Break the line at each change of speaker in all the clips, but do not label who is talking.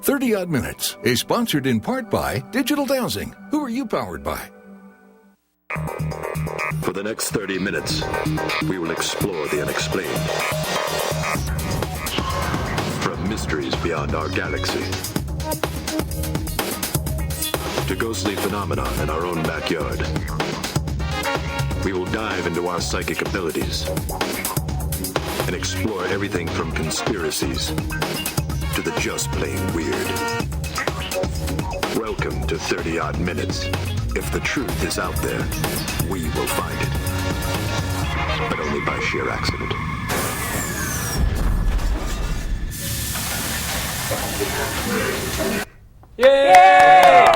30 Odd Minutes is sponsored in part by Digital Dowsing. Who are you powered by?
For the next 30 minutes, we will explore the unexplained. From mysteries beyond our galaxy to ghostly phenomena in our own backyard. We will dive into our psychic abilities and explore everything from conspiracies to the just plain weird. Welcome to 30 Odd Minutes. If the truth is out there, we will find it. But only by sheer accident.
Yay!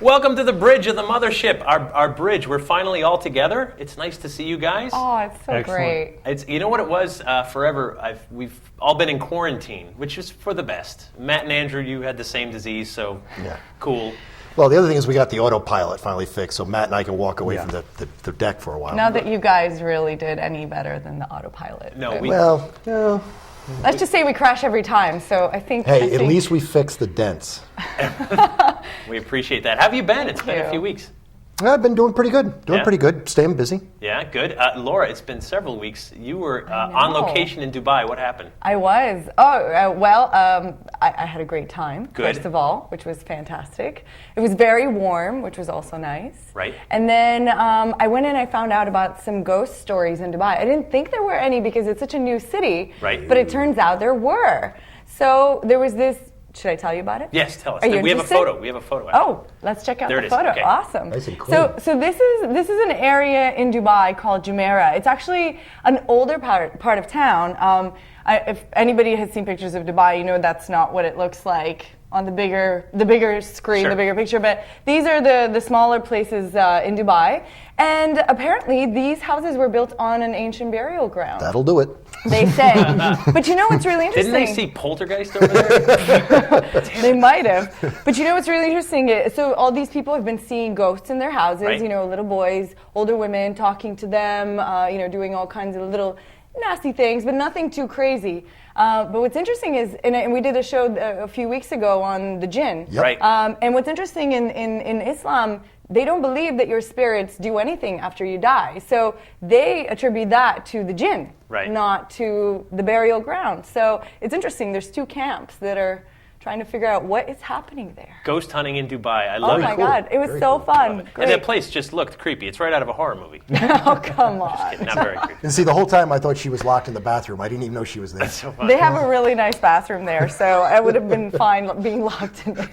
Welcome to the bridge of the mothership. Our bridge. We're finally all together. It's nice to see you guys.
Oh, it's so great.
It's you know what it was forever. We've all been in quarantine, which is for the best. Matt and Andrew, you had the same disease, so cool.
Well, the other thing is we got the autopilot finally fixed, so Matt and I can walk away from the deck for a while.
Not that you guys really did any better than the autopilot.
No,
no.
Let's just say we crash every time, so I think...
At least we fixed the dents.
We appreciate that. How have you been? It's been a few weeks.
I've been doing pretty good. Pretty good. Staying busy.
Yeah, good. Laura, it's been several weeks. You were on location in Dubai. What happened?
I was. I had a great time, first of all, which was fantastic. It was very warm, which was also nice.
Right.
And then I went and I found out about some ghost stories in Dubai. I didn't think there were any because it's such a new city.
Right.
But it turns out there were. So there was this... Should I tell you about it?
Yes, tell us.
Are you
We have a photo. Actually.
Oh, let's check out the photo.
Okay.
Awesome.
Nice and clean.
So this is an area in Dubai called Jumeirah. It's actually an older part of town. If anybody has seen pictures of Dubai, you know that's not what it looks like on the bigger screen,
Sure.
the bigger picture. But these are the smaller places in Dubai. And apparently these houses were built on an ancient burial ground.
That'll do it.
They say. But you know what's really interesting?
Didn't they see Poltergeist over there?
They might have. But you know what's really interesting? So all these people have been seeing ghosts in their houses,
right.
Little boys, older women, talking to them, doing all kinds of little nasty things, but nothing too crazy. But what's interesting is, and we did a show a few weeks ago on the jinn.
Yep.
Right.
And what's interesting in Islam, they don't believe that your spirits do anything after you die. So they attribute that to the jinn,
right.
not to the burial ground. So it's interesting. There's two camps that are trying to figure out what is happening there.
Ghost hunting in Dubai. I love it.
Oh my God, it was so fun.
And
Great.
that place just looked creepy. It's right out of a horror movie.
Oh, come on.
Just kidding. Not very creepy.
And see, the whole time I thought she was locked in the bathroom. I didn't even know she was there.
That's so funny.
They have a really nice bathroom there, so I would have been fine being locked in it.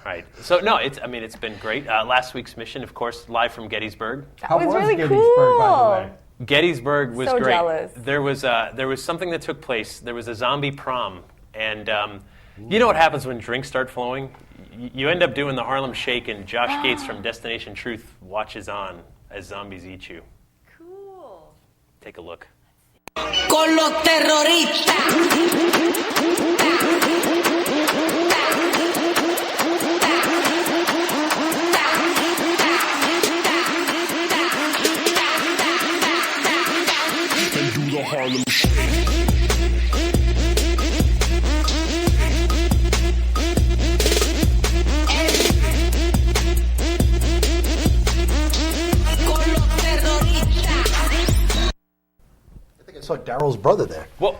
Right. So no, it's been great. Last week's mission, of course, live from Gettysburg.
That was really
Gettysburg, by the way?
Gettysburg was
So
great.
jealous.
There was something that took place. There was a zombie prom, and you know what happens when drinks start flowing? You end up doing the Harlem Shake, and Josh Gates from Destination Truth watches on as zombies eat you.
Cool.
Take a look.
Con los
I saw Daryl's brother there.
Well,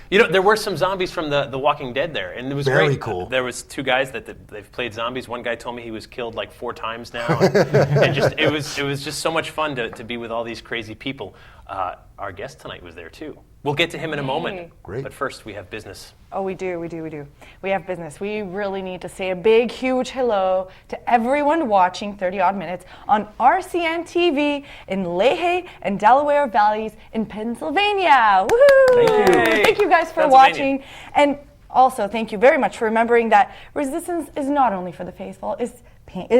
there were some zombies from the Walking Dead there, and it was
Very
great.
cool.
There was two guys that they've played zombies. One guy told me he was killed like 4 times now, and it was just so much fun to be with all these crazy people. Our guest tonight was there too. We'll get to him in a moment.
Great.
But first, we have business.
Oh, we do. We have business. We really need to say a big, huge hello to everyone watching 30 Odd Minutes on RCN TV in Lehigh and Delaware Valleys in Pennsylvania. Woohoo!
Thank you.
Thank you guys for watching. And also, thank you very much for remembering that resistance is not only for the faithful, it's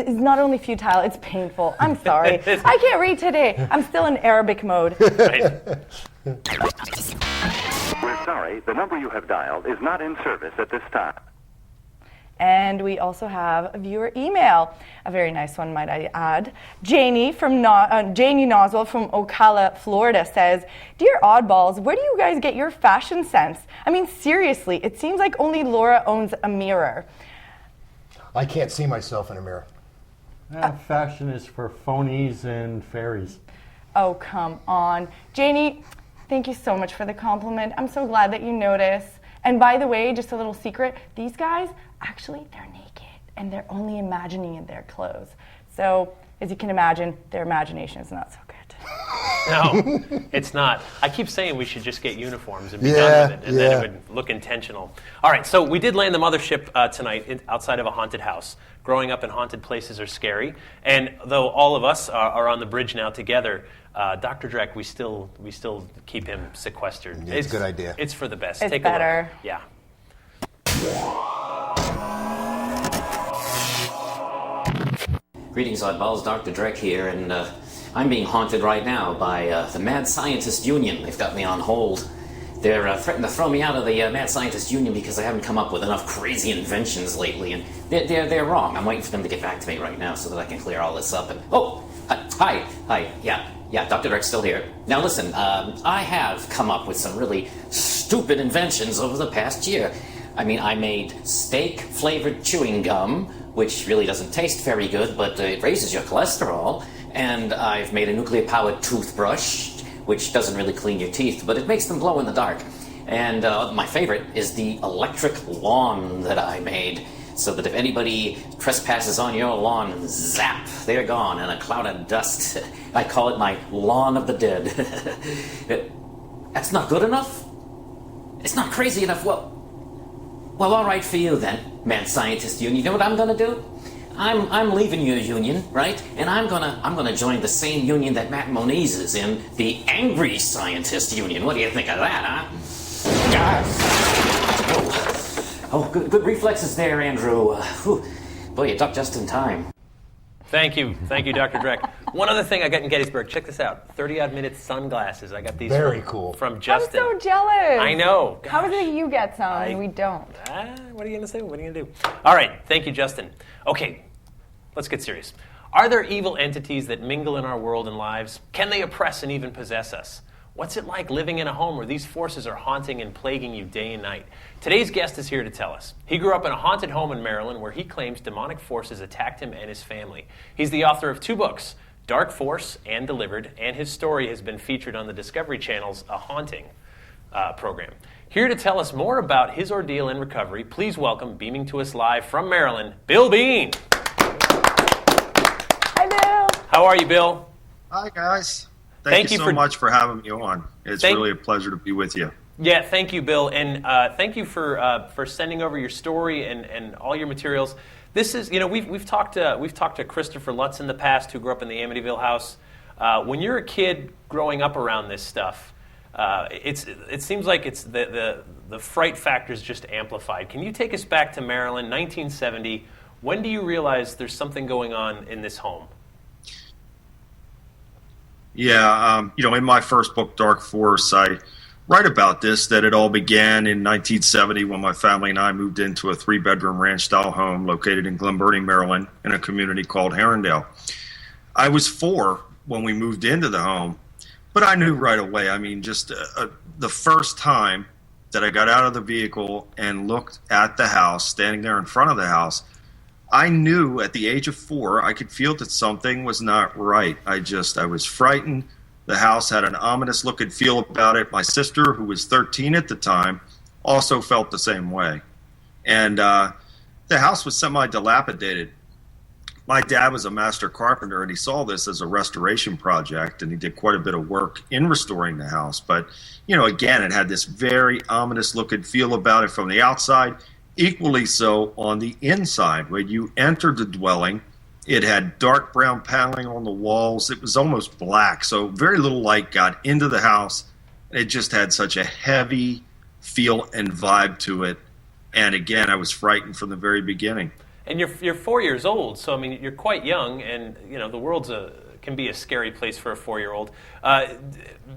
not only futile, it's painful. I'm sorry. I can't read today. I'm still in Arabic mode.
Right.
We're sorry, the number you have dialed is not in service at this time.
And we also have a viewer email, a very nice one, might I add. Janie Noswell from Ocala, Florida says, "Dear Oddballs, where do you guys get your fashion sense? I mean, seriously, it seems like only Laura owns a mirror."
I can't see myself in a mirror.
Fashion is for phonies and fairies.
Oh, come on. Janie, thank you so much for the compliment. I'm so glad that you notice. And by the way, just a little secret, these guys, actually, they're naked and they're only imagining in their clothes. So, as you can imagine, their imagination is not so good.
No, it's not. I keep saying we should just get uniforms and be done with it, and then it would look intentional. All right, so we did land the mothership tonight outside of a haunted house. Growing up in haunted places are scary, and though all of us are on the bridge now together, Dr. Dreck, we still keep him sequestered.
Yeah, it's a good idea.
It's for the best.
It's
Take
better.
A look. Yeah.
Greetings, oddballs. Dr. Dreck here, and I'm being haunted right now by the Mad Scientist Union. They've got me on hold. They're threatening to throw me out of the Mad Scientist Union because I haven't come up with enough crazy inventions lately, and they're wrong. I'm waiting for them to get back to me right now so that I can clear all this up. And hi, yeah, Dr. Dreck's still here. Now listen, I have come up with some really stupid inventions over the past year. I mean, I made steak-flavored chewing gum, which really doesn't taste very good, but it raises your cholesterol. And I've made a nuclear-powered toothbrush, which doesn't really clean your teeth, but it makes them glow in the dark. And my favorite is the electric lawn that I made, so that if anybody trespasses on your lawn, zap, they're gone in a cloud of dust. I call it my lawn of the dead. That's not good enough? It's not crazy enough? Well, all right for you then, Mad Scientist Union. You know what I'm gonna do? I'm leaving your union, right? And I'm gonna join the same union that Matt Moniz is in, the Angry Scientist Union. What do you think of that, huh? Oh, good reflexes there, Andrew. Boy, you ducked just in time.
Thank you, Dr. Dreck. One other thing I got in Gettysburg. Check this out: 30-odd minutes sunglasses. I got these.
Very cool.
From Justin.
I'm so jealous.
I know.
How is it you get some and we don't?
What are you gonna say? What are you gonna do? All right, thank you, Justin. Okay, let's get serious. Are there evil entities that mingle in our world and lives? Can they oppress and even possess us? What's it like living in a home where these forces are haunting and plaguing you day and night? Today's guest is here to tell us. He grew up in a haunted home in Maryland where he claims demonic forces attacked him and his family. He's the author of 2 books, Dark Force and Delivered, and his story has been featured on the Discovery Channel's A Haunting program. Here to tell us more about his ordeal and recovery, please welcome, beaming to us live from Maryland, Bill Bean.
Hi, Bill.
How are you, Bill?
Hi, guys. Thank you so much for having me on. It's really a pleasure to be with you.
Yeah, thank you, Bill, and thank you for sending over your story and all your materials. This is, we've talked to Christopher Lutz in the past, who grew up in the Amityville house. When you're a kid growing up around this stuff, it seems like it's the fright factor is just amplified. Can you take us back to Maryland, 1970? When do you realize there's something going on in this home?
Yeah, in my first book, Dark Force, I write about this, that it all began in 1970 when my family and I moved into a 3-bedroom ranch-style home located in Glen Burnie, Maryland, in a community called Herondale. I was 4 when we moved into the home, but I knew right away. I mean, just the first time that I got out of the vehicle and looked at the house, standing there in front of the house, I knew at the age of 4, I could feel that something was not right. I was frightened. The house had an ominous look and feel about it. My sister, who was 13 at the time, also felt the same way. And the house was semi-dilapidated. My dad was a master carpenter, and he saw this as a restoration project, and he did quite a bit of work in restoring the house. But, again, it had this very ominous look and feel about it from the outside. Equally so on the inside. When you entered the dwelling, it had dark brown paneling on the walls. It was almost black, so very little light got into the house. It just had such a heavy feel and vibe to it. And again, I was frightened from the very beginning.
And you're 4 years old, so I mean you're quite young, and the world's can be a scary place for a 4-year-old.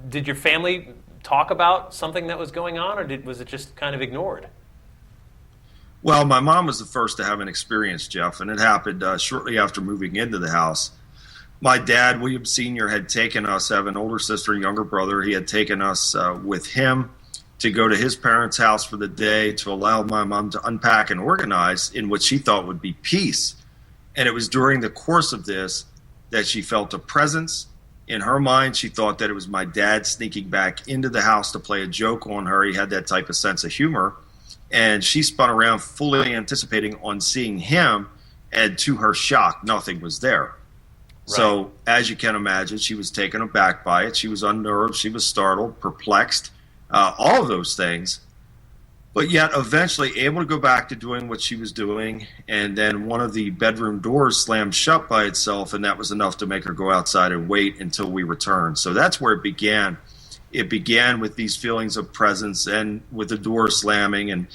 Did your family talk about something that was going on, or was it just kind of ignored?
Well, my mom was the first to have an experience, Jeff, and it happened shortly after moving into the house. My dad, William Sr., had taken us, I have an older sister and younger brother. He had taken us with him to go to his parents' house for the day to allow my mom to unpack and organize in what she thought would be peace. And it was during the course of this that she felt a presence. In her mind, she thought that it was my dad sneaking back into the house to play a joke on her. He had that type of sense of humor. And she spun around fully anticipating on seeing him, and to her shock, nothing was there. Right. So, as you can imagine, she was taken aback by it. She was unnerved. She was startled, perplexed, all of those things. But yet, eventually able to go back to doing what she was doing. And then one of the bedroom doors slammed shut by itself, and that was enough to make her go outside and wait until we returned. So that's where it began. It began with these feelings of presence and with the door slamming, and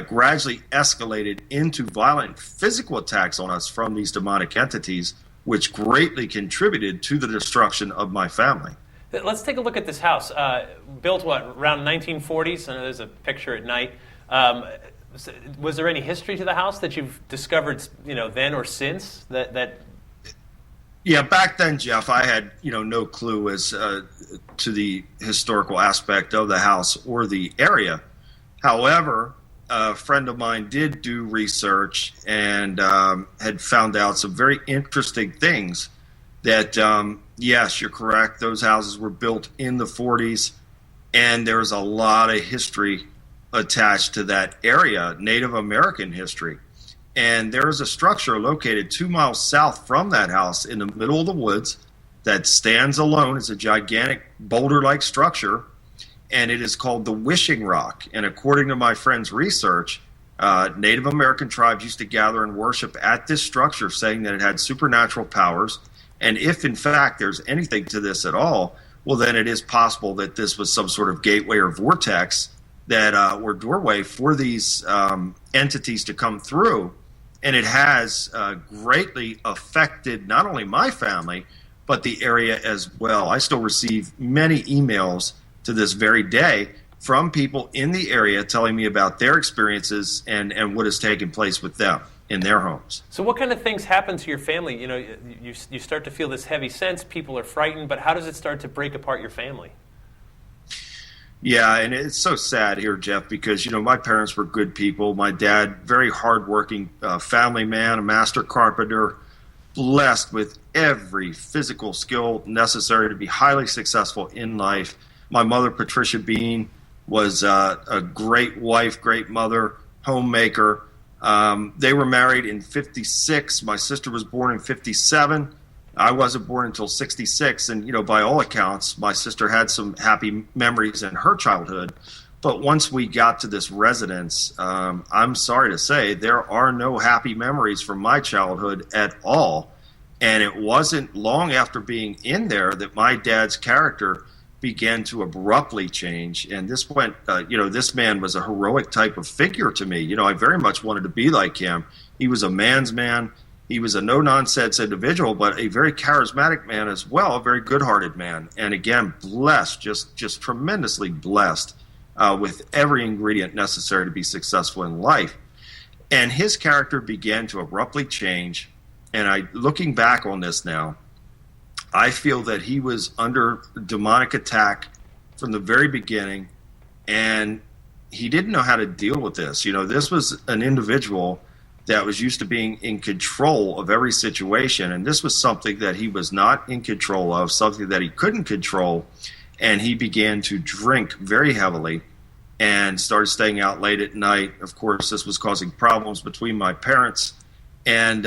gradually escalated into violent physical attacks on us from these demonic entities, which greatly contributed to the destruction of my family.
Let's take a look at this house. Built, around 1940s? I know there's a picture at night. Was there any history to the house that you've discovered, then or since that?
Yeah, back then, Jeff, I had no clue as to the historical aspect of the house or the area. However, a friend of mine did do research and had found out some very interesting things. That yes, you're correct. Those houses were built in the 40s, and there's a lot of history attached to that area, Native American history. And there is a structure located 2 miles south from that house in the middle of the woods that stands alone. It's a gigantic boulder-like structure, and it is called the Wishing Rock. And according to my friend's research, Native American tribes used to gather and worship at this structure, saying that it had supernatural powers. And if, in fact, there's anything to this at all, well, then it is possible that this was some sort of gateway or vortex that or doorway for these entities to come through. And it has greatly affected not only my family, but the area as well. I still receive many emails to this very day from people in the area telling me about their experiences and what has taken place with them in their homes.
So what kind of things happen to your family? You start to feel this heavy sense, people are frightened, but how does it start to break apart your family?
Yeah, and it's so sad here, Jeff, because, my parents were good people. My dad, very hardworking family man, a master carpenter, blessed with every physical skill necessary to be highly successful in life. My mother, Patricia Bean, was a great wife, great mother, homemaker. They were married in 56. My sister was born in 57. I wasn't born until 66, and by all accounts, my sister had some happy memories in her childhood. But once we got to this residence, I'm sorry to say there are no happy memories from my childhood at all. And it wasn't long after being in there that my dad's character began to abruptly change. And this went, this man was a heroic type of figure to me. I very much wanted to be like him. He was a man's man. He was a no-nonsense individual, but a very charismatic man as well, a very good-hearted man. And again, blessed, just tremendously blessed with every ingredient necessary to be successful in life. And his character began to abruptly change. And looking back on this now, I feel that he was under demonic attack from the very beginning, and he didn't know how to deal with this. This was an individual that was used to being in control of every situation, and this was something that he was not in control of, something that he couldn't control, and he began to drink very heavily and started staying out late at night. Of course, this was causing problems between my parents, and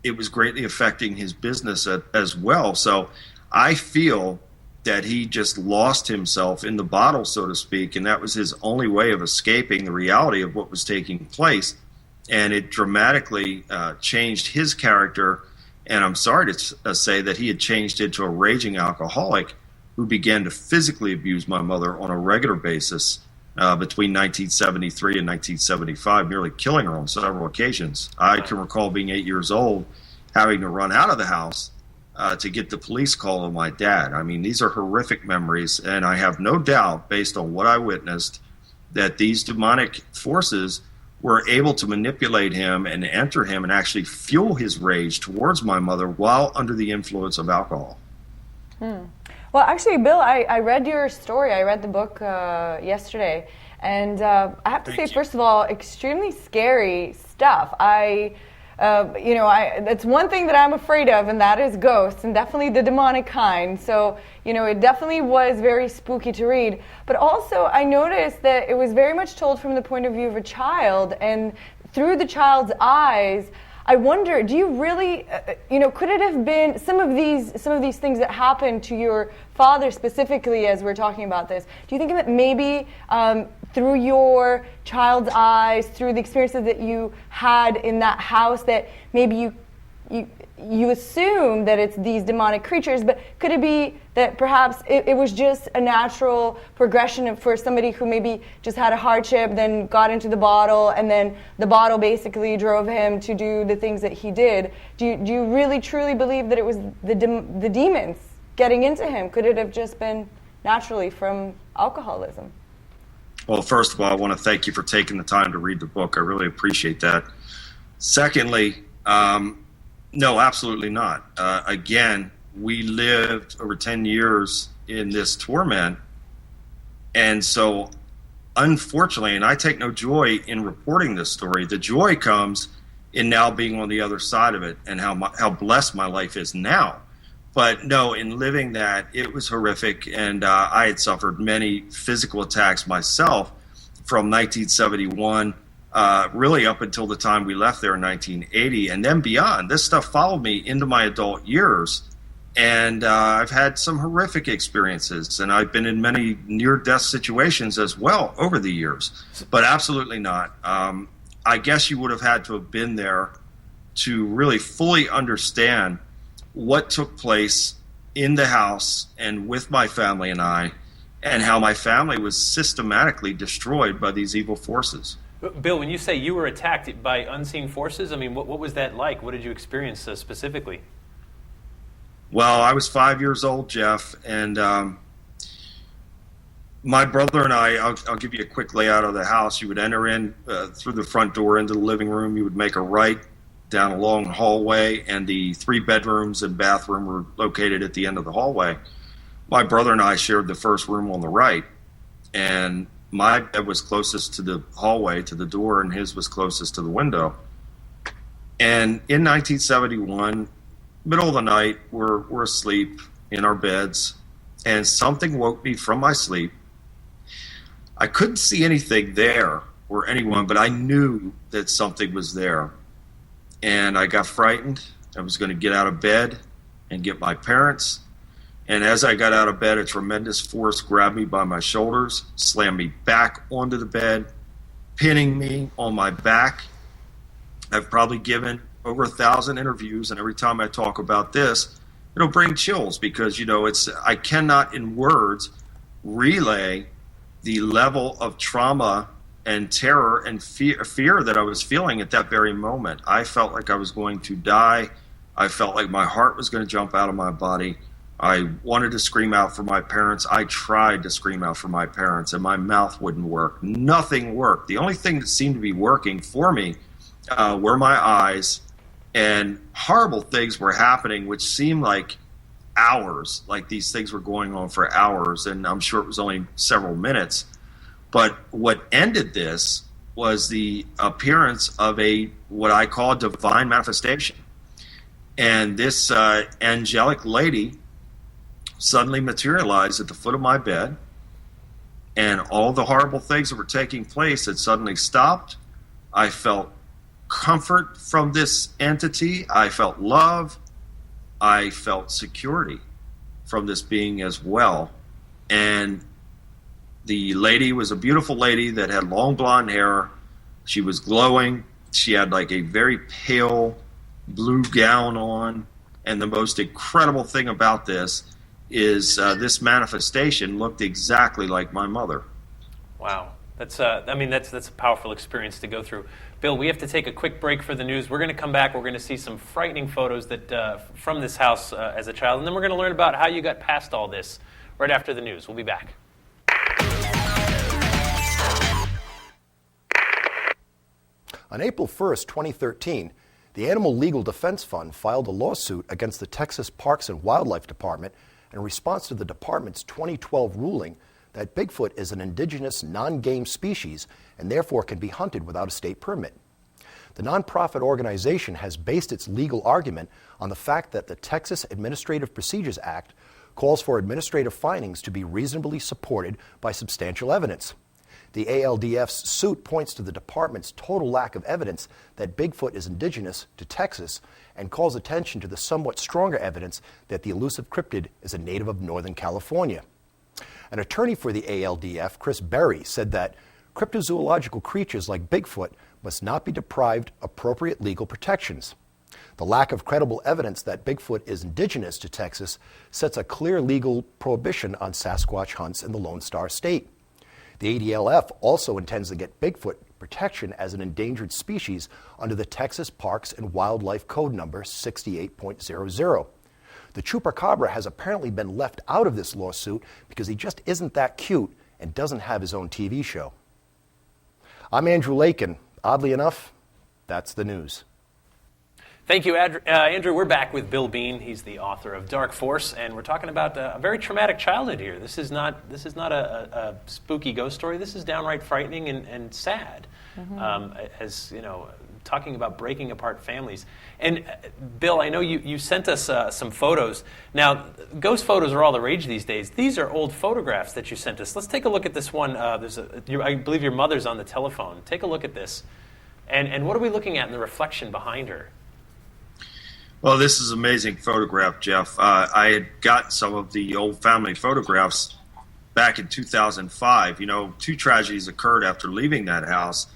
it was greatly affecting his business as well. So I feel that he just lost himself in the bottle, so to speak, and that was his only way of escaping the reality of what was taking place. And it dramatically changed his character. And I'm sorry to say that he had changed into a raging alcoholic who began to physically abuse my mother on a regular basis between 1973 and 1975, nearly killing her on several occasions. I can recall being 8 years old, having to run out of the house to get the police call on my dad. I mean, these are horrific memories, and I have no doubt, based on what I witnessed, that these demonic forces were able to manipulate him and enter him and actually fuel his rage towards my mother while under the influence of alcohol.
Well, actually, Bill, I read your story. I read the book yesterday. And I have to say, first of all, extremely scary stuff. That's one thing that I'm afraid of, and that is ghosts, and definitely the demonic kind. So, it definitely was very spooky to read. But also, I noticed that it was very much told from the point of view of a child, and through the child's eyes. I wonder, do you really, could it have been some of these things that happened to your father specifically as we're talking about this? Do you think of it maybe through your child's eyes, through the experiences that you had in that house, that maybe you assume that it's these demonic creatures, but could it be that perhaps it was just a natural progression for somebody who maybe just had a hardship, then got into the bottle, and then the bottle basically drove him to do the things that he did? Do you really truly believe that it was the demons getting into him? Could it have just been naturally from alcoholism?
Well, first of all, I want to thank you for taking the time to read the book. I really appreciate that. Secondly, no, absolutely not. Again, we lived over 10 years in this torment. And so, unfortunately, and I take no joy in reporting this story, the joy comes in now being on the other side of it and how blessed my life is now. But no, in living that, it was horrific. And I had suffered many physical attacks myself from 1971 really up until the time we left there in 1980, and then beyond. This stuff followed me into my adult years, and I've had some horrific experiences, and I've been in many near-death situations as well over the years, but absolutely not. I guess you would have had to have been there to really fully understand what took place in the house and with my family and I, and how my family was systematically destroyed by these evil forces.
Bill, when you say you were attacked by unseen forces, I mean, what was that like? What did you experience specifically?
Well, I was 5 years old, Jeff, and my brother and I'll give you a quick layout of the house. You would enter in through the front door into the living room. You would make a right down a long hallway, and the 3 bedrooms and bathroom were located at the end of the hallway. My brother and I shared the first room on the right, and my bed was closest to the hallway, to the door, and his was closest to the window. And in 1971, middle of the night, we're asleep in our beds, and something woke me from my sleep. I couldn't see anything there or anyone, but I knew that something was there. And I got frightened. I was going to get out of bed and get my parents. And as I got out of bed, a tremendous force grabbed me by my shoulders, slammed me back onto the bed, pinning me on my back. I've probably given over 1,000 interviews, and every time I talk about this, it'll bring chills because, I cannot in words relay the level of trauma and terror and fear that I was feeling at that very moment. I felt like I was going to die. I felt like my heart was going to jump out of my body. I wanted to scream out for my parents. I tried to scream out for my parents, and my mouth wouldn't work. Nothing worked. The only thing that seemed to be working for me were my eyes, and horrible things were happening, which seemed like hours, like these things were going on for hours, and I'm sure it was only several minutes. But what ended this was the appearance of what I call a divine manifestation. And this angelic lady suddenly materialized at the foot of my bed, and all the horrible things that were taking place had suddenly stopped. I felt comfort from this entity. I felt love. I felt security from this being as well. And the lady was a beautiful lady that had long blonde hair. She was glowing. She had like a very pale blue gown on. And the most incredible thing about this is this manifestation looked exactly like my mother.
Wow. That's a powerful experience to go through. Bill, we have to take a quick break for the news. We're going to come back. We're going to see some frightening photos from this house as a child. And then we're going to learn about how you got past all this right after the news. We'll be back.
On April 1st, 2013, the Animal Legal Defense Fund filed a lawsuit against the Texas Parks and Wildlife Department in response to the department's 2012 ruling that Bigfoot is an indigenous non-game species and therefore can be hunted without a state permit. The nonprofit organization has based its legal argument on the fact that the Texas Administrative Procedures Act calls for administrative findings to be reasonably supported by substantial evidence. The ALDF's suit points to the department's total lack of evidence that Bigfoot is indigenous to Texas and calls attention to the somewhat stronger evidence that the elusive cryptid is a native of Northern California. An attorney for the ALDF, Chris Berry, said that cryptozoological creatures like Bigfoot must not be deprived appropriate legal protections. The lack of credible evidence that Bigfoot is indigenous to Texas sets a clear legal prohibition on Sasquatch hunts in the Lone Star State. The ADLF also intends to get Bigfoot protection as an endangered species under the Texas Parks and Wildlife Code number 68.00. The Chupacabra has apparently been left out of this lawsuit because he just isn't that cute and doesn't have his own TV show. I'm Andrew Lake, and oddly enough, that's the news.
Thank you, Andrew. We're back with Bill Bean. He's the author of Dark Force, and we're talking about a very traumatic childhood here. This is not a spooky ghost story. This is downright frightening and sad. As you know, talking about breaking apart families. And Bill, I know you sent us some photos. Now, ghost photos are all the rage these days. These are old photographs that you sent us. Let's take a look at this one. I believe your mother's on the telephone. Take a look at this. And what are we looking at in the reflection behind her?
Well, this is an amazing photograph, Jeff. I had gotten some of the old family photographs back in 2005. You know, two tragedies occurred after leaving that house.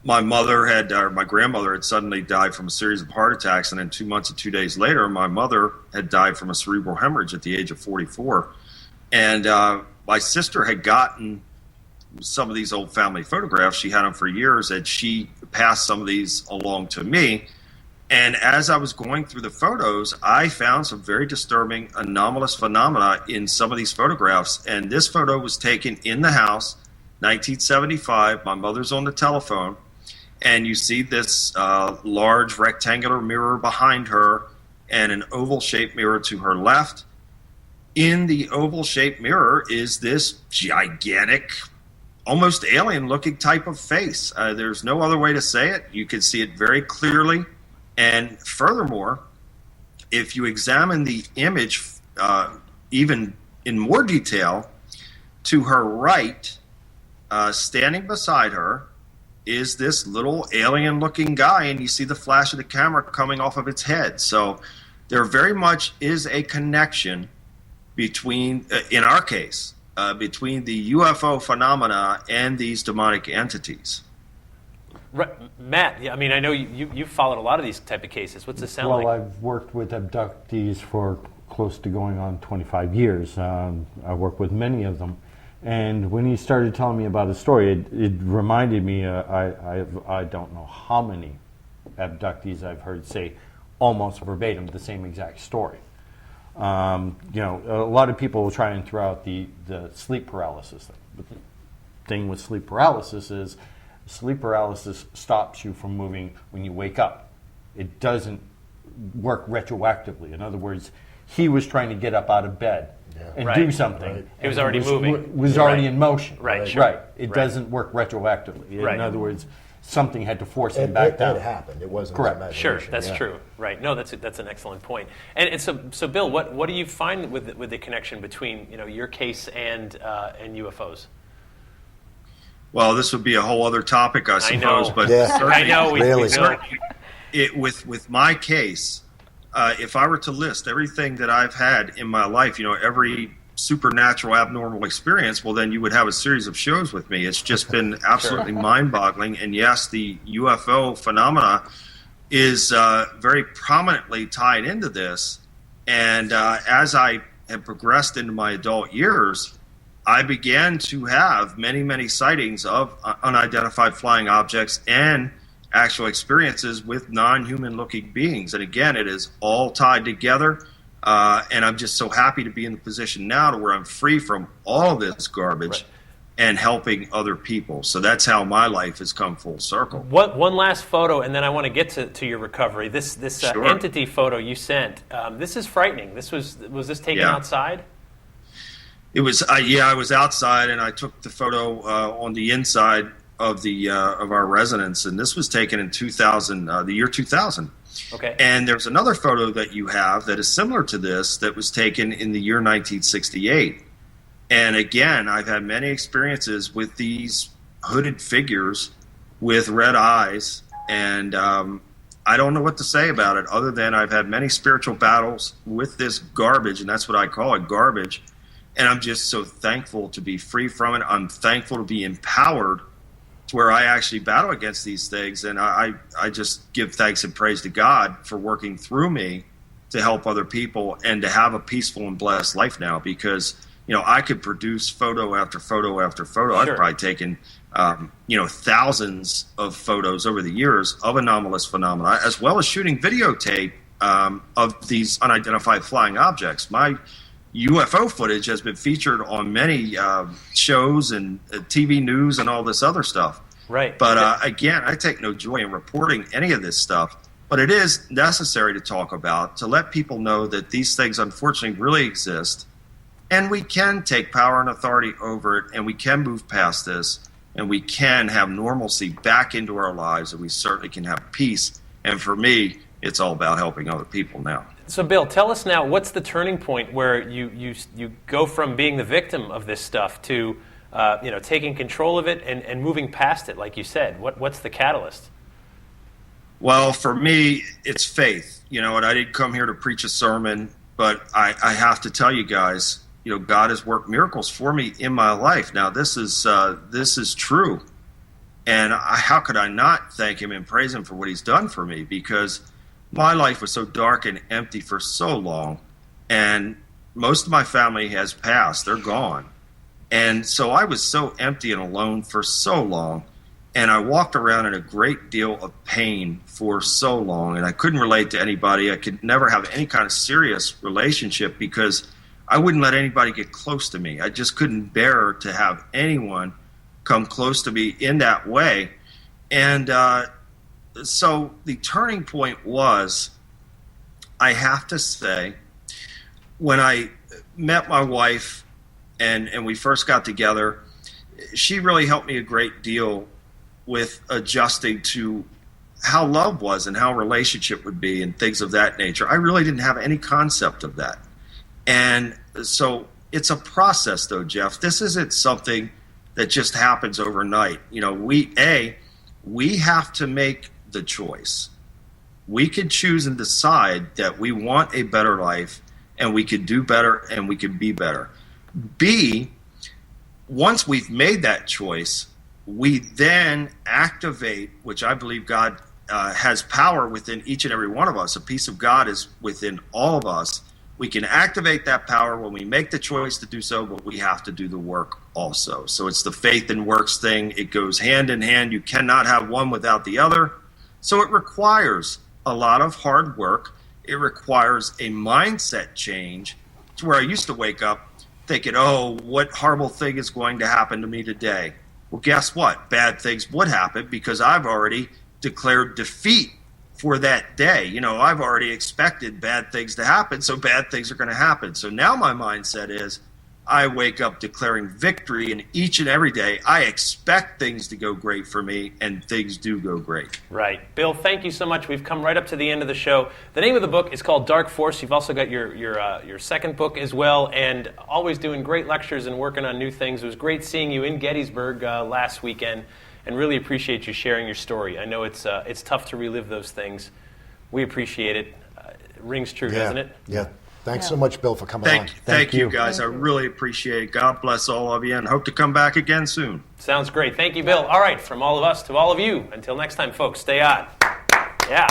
My grandmother had suddenly died from a series of heart attacks, and then 2 months and 2 days later, my mother had died from a cerebral hemorrhage at the age of 44. And my sister had gotten some of these old family photographs. She had them for years, and she passed some of these along to me. And as I was going through the photos, I found some very disturbing anomalous phenomena in some of these photographs. And this photo was taken in the house, 1975. My mother's on the telephone. And you see this large rectangular mirror behind her and an oval-shaped mirror to her left. In the oval-shaped mirror is this gigantic, almost alien-looking type of face. There's no other way to say it. You can see it very clearly. And furthermore, if you examine the image even in more detail, to her right, standing beside her, is this little alien-looking guy, and you see the flash of the camera coming off of its head. So there very much is a connection between, in our case, between the UFO phenomena and these demonic entities.
Right. Matt, I mean, I know you've followed a lot of these type of cases. What's this sound like?
Well, I've worked with abductees for close to going on 25 years. I work with many of them. And when he started telling me about his story, it reminded me, I don't know how many abductees I've heard say almost verbatim the same exact story. You know, a lot of people will try and throw out the sleep paralysis thing. But the thing with sleep paralysis is sleep paralysis stops you from moving when you wake up. It doesn't work retroactively. In other words, he was trying to get up out of bed and do something.
Right. He was already moving.
Was already in motion.
Right. Sure.
Right. It doesn't work retroactively. In other words, something had to force him back down.
It happened. It wasn't
correct.
Imagination.
Sure, that's true. Right. No, that's an excellent point. And so Bill, what do you find with the connection between your case and UFOs?
Well, this would be a whole other topic, I suppose. But
I know. We know.
With my case, if I were to list everything that I've had in my life, every supernatural abnormal experience, well, then you would have a series of shows with me. It's just been absolutely mind-boggling. And yes, the UFO phenomena is very prominently tied into this. And as I have progressed into my adult years, I began to have many, many sightings of unidentified flying objects and actual experiences with non-human looking beings. And again, it is all tied together. And I'm just so happy to be in the position now to where I'm free from all this garbage. and helping other people. So that's how my life has come full circle.
One last photo, and then I want to get to your recovery. This
Sure.
entity photo you sent. This is frightening. Was this taken outside?
It was. I was outside, and I took the photo on the inside of our residence, and this was taken in 2000, the year 2000.
Okay.
And there's another photo that you have that is similar to this that was taken in the year 1968. And again, I've had many experiences with these hooded figures with red eyes, and I don't know what to say about it other than I've had many spiritual battles with this garbage, and that's what I call it, garbage. And I'm just so thankful to be free from it. I'm thankful to be empowered to where I actually battle against these things, and I just give thanks and praise to God for working through me to help other people and to have a peaceful and blessed life now, because I could produce photo after photo after photo.
Sure.
I've probably taken, thousands of photos over the years of anomalous phenomena, as well as shooting videotape of these unidentified flying objects. My UFO footage has been featured on many shows and TV news and all this other stuff.
Right.
But again, I take no joy in reporting any of this stuff. But it is necessary to talk about, to let people know that these things unfortunately really exist. And we can take power and authority over it, and we can move past this, and we can have normalcy back into our lives, and we certainly can have peace. And for me, it's all about helping other people now.
So, Bill, tell us now, what's the turning point where you go from being the victim of this stuff to taking control of it and moving past it, like you said? What's the catalyst?
Well, for me, it's faith. And I didn't come here to preach a sermon, but I have to tell you guys, God has worked miracles for me in my life. Now, this is true. And how could I not thank him and praise him for what he's done for me? Because my life was so dark and empty for so long. And most of my family has passed. They're gone. And so I was so empty and alone for so long. And I walked around in a great deal of pain for so long. And I couldn't relate to anybody. I could never have any kind of serious relationship because I wouldn't let anybody get close to me. I just couldn't bear to have anyone come close to me in that way. And so the turning point was, I have to say, when I met my wife and we first got together, she really helped me a great deal with adjusting to how love was and how a relationship would be and things of that nature. I really didn't have any concept of that. And so it's a process, though, Jeff. This isn't something that just happens overnight. We have to make the choice. We can choose and decide that we want a better life, and we can do better, and we can be better. B, once we've made that choice, we then activate, which I believe God has power within each and every one of us. A piece of God is within all of us. We can activate that power when we make the choice to do so, but we have to do the work also. So it's the faith and works thing. It goes hand in hand. You cannot have one without the other. So it requires a lot of hard work. It requires a mindset change to where I used to wake up thinking, oh, what horrible thing is going to happen to me today? Well, guess what? Bad things would happen because I've already declared defeat for that day. I've already expected bad things to happen, so bad things are going to happen. So now my mindset is I wake up declaring victory, and each and every day I expect things to go great for me, and things do go great.
Right. Bill, thank you so much. We've come right up to the end of the show. The name of the book is called Dark Force. You've also got your second book as well, and always doing great lectures and working on new things. It was great seeing you in Gettysburg last weekend, and really appreciate you sharing your story. I know it's tough to relive those things. We appreciate it. It rings true, doesn't it?
Yeah. Thanks so much, Bill, for coming on.
Thank you, guys. I really appreciate it. God bless all of you, and hope to come back again soon.
Sounds great. Thank you, Bill. All right, from all of us to all of you, until next time, folks, stay on. Yeah.